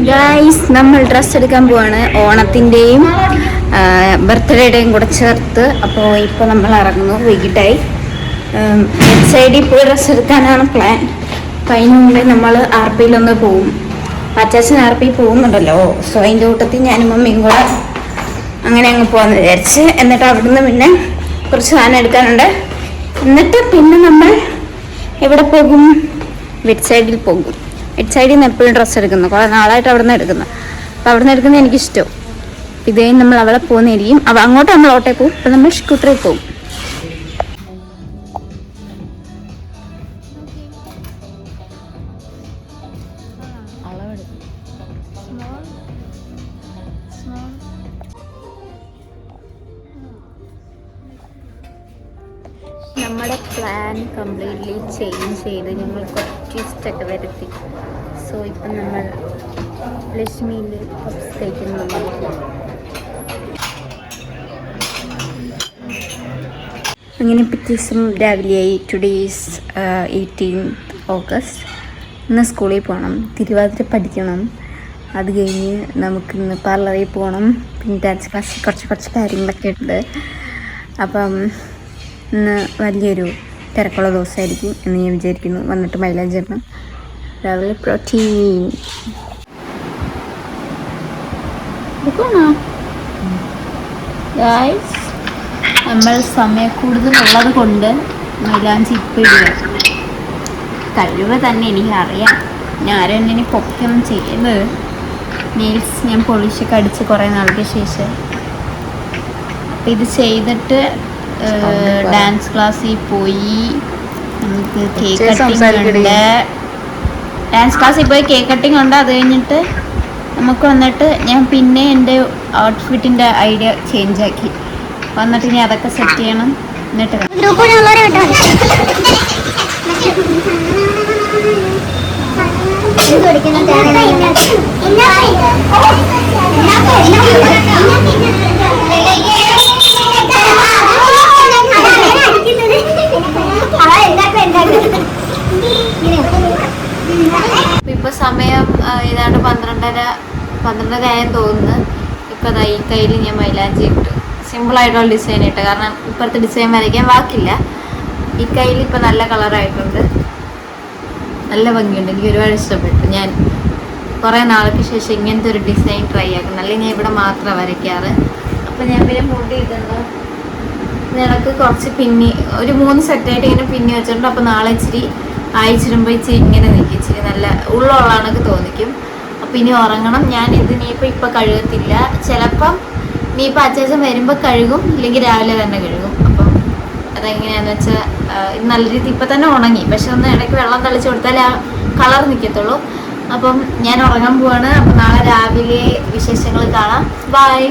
Guys, നമ്മൾ dress എടുക്കാൻ പോവാണ്. ഓണത്തിൻ്റെയും ബർത്ത്ഡേയുടെയും കൂടെ ചേർത്ത്. അപ്പോൾ ഇപ്പോൾ നമ്മൾ ഇറങ്ങുന്നു. വൈകിട്ടായി. സൈഡിൽ പോയി ഡ്രസ്സ് എടുക്കാനാണ് പ്ലാൻ. അപ്പം അതിന് മുമ്പേ നമ്മൾ ആർപിയിലൊന്ന് പോവും. അച്ചാച്ചൻ ആർപി പോകുന്നുണ്ടല്ലോ. സോ അതിൻ്റെ കൂട്ടത്തിൽ ഞാനും മമ്മിയും കൂടെ അങ്ങനെ അങ്ങ് പോകാമെന്ന് വിചാരിച്ച്. എന്നിട്ട് അവിടുന്ന് പിന്നെ കുറച്ച് സാധനം എടുക്കാനുണ്ട്. എന്നിട്ട് പിന്നെ നമ്മൾ എവിടെ പോകും? വെറ്റ് സൈഡിൽ പോകും. വെറ്റ് സൈഡിൽ നിന്ന് എപ്പോഴും ഡ്രസ്സ് എടുക്കുന്നു. കുറേ നാളായിട്ട് അവിടെ നിന്ന് എടുക്കുന്നത്. അപ്പോൾ അവിടെ നിന്ന് എടുക്കുന്നത് എനിക്കിഷ്ടവും. ഇതേ നമ്മൾ അവിടെ പോകുന്നതായിരിക്കും. അപ്പോൾ അങ്ങോട്ട് നമ്മൾ ഓട്ടോയിൽ പോകും. അപ്പോൾ നമ്മൾ സ്കൂട്ടറിൽ പോകും. നമ്മുടെ പ്ലാൻ കംപ്ലീറ്റ്ലി ചേഞ്ച് ചെയ്ത് ഞങ്ങൾ കുറച്ച് സ്റ്റൊക്കെ വരുത്തി. സോ ഇപ്പം നമ്മൾ ലക്ഷ്മിയിൽ പപ്സ് കഴിക്കുന്നു. അങ്ങനെ പിറ്റേ ദിവസം രാവിലെയായി. Today's 18th August. ഇന്ന് സ്കൂളിൽ പോകണം, തിരുവാതിര പഠിക്കണം. അത് കഴിഞ്ഞ് നമുക്കിന്ന് പാർലറിൽ പോകണം. പിന്നെ ഡാൻസ് ക്ലാസ്സിൽ കുറച്ച് കാര്യങ്ങളൊക്കെ ഉണ്ട്. അപ്പം ഇന്ന് വലിയൊരു തിരക്കുള്ള ദിവസമായിരിക്കും എന്ന് ഞാൻ വിചാരിക്കുന്നു. വന്നിട്ട് മൈലേജ് ഇടണം. രാവിലെ പ്രോട്ടീൻ നമ്മൾ സമയക്കൂടുതലുള്ളത് കൊണ്ട് മൈലാഞ്ചി ഇപ്പം ഇടുക. കഴിവ് തന്നെ എനിക്കറിയാം. ഞാനും ഇനി പൊക്കൊന്നും ചെയ്ത് നെയിൽസ് ഞാൻ പൊളിച്ചൊക്കെ അടിച്ച് കുറേ നാൾക്ക് ശേഷം അപ്പം ഇത് ചെയ്തിട്ട് ഡാൻസ് ക്ലാസ്സിൽ പോയി. നമുക്ക് കേക്ക് കട്ടിങ് ഉണ്ട്. ഡാൻസ് ക്ലാസ്സിൽ പോയി കേക്ക് കട്ടിങ് ഉണ്ട്. അത് കഴിഞ്ഞിട്ട് നമുക്ക് വന്നിട്ട് ഞാൻ പിന്നെ എൻ്റെ ഔട്ട്ഫിറ്റിൻ്റെ ഐഡിയ ചേഞ്ച് ആക്കി. വന്നിട്ട് ഇനി അതൊക്കെ സെറ്റ് ചെയ്യണം. എന്നിട്ട് ഇപ്പൊ സമയം ഏതാണ്ട് 12:30 ആയെന്ന് തോന്നുന്നു. ഇപ്പൊ ഈ കയ്യിൽ ഞാൻ മൈലാഞ്ചി ഇട്ട് സിമ്പിളായിട്ടുള്ള ഡിസൈൻ ഇട്ട്. കാരണം ഇപ്പോഴത്തെ ഡിസൈൻ വരയ്ക്കാൻ വാക്കില്ല. ഈ കയ്യിൽ ഇപ്പൊ നല്ല കളറായിട്ടുണ്ട്, നല്ല ഭംഗിയുണ്ട്. എനിക്ക് ഒരുപാട് ഇഷ്ടപ്പെട്ടു. ഞാൻ കുറേ നാൾക്ക് ശേഷം ഇങ്ങനത്തെ ഒരു ഡിസൈൻ ട്രൈ ആക്കുന്നു. അല്ലെങ്കിൽ ഞാൻ ഇവിടെ മാത്രമാണ് വരയ്ക്കാറ്. അപ്പം ഞാൻ പിന്നെ മുടി ഇടുന്നു. നിനക്ക് കുറച്ച് പിന്നി ഒരു 3 സെറ്റായിട്ട് ഇങ്ങനെ പിന്നി വെച്ചിട്ടുണ്ട്. അപ്പോൾ നാളെ ഇച്ചിരി ആയിച്ചിടുമ്പോൾ ഇച്ചിരി ഇങ്ങനെ നിൽക്കും. ഇച്ചിരി നല്ല ഉള്ളോളാണൊക്കെ തോന്നിക്കും. അപ്പം ഇനി ഉറങ്ങണം. ഞാൻ ഇത് ഇനിയിപ്പോൾ കഴുകത്തില്ല. ചിലപ്പം ഇനിയിപ്പോൾ അച്ചാച്ചൻ വരുമ്പോൾ കഴുകും, ഇല്ലെങ്കിൽ രാവിലെ തന്നെ കഴുകും. അപ്പം അതെങ്ങനെയാണെന്ന് വെച്ചാൽ നല്ല രീതി ഇപ്പം തന്നെ ഉണങ്ങി. പക്ഷെ ഒന്ന് ഇടയ്ക്ക് വെള്ളം തളിച്ച് കൊടുത്താലേ ആ കളർ നിൽക്കത്തുള്ളൂ. അപ്പം ഞാൻ ഉറങ്ങാൻ പോവാണ്. അപ്പം നാളെ രാവിലെ വിശേഷങ്ങൾ കാണാം. ബൈ.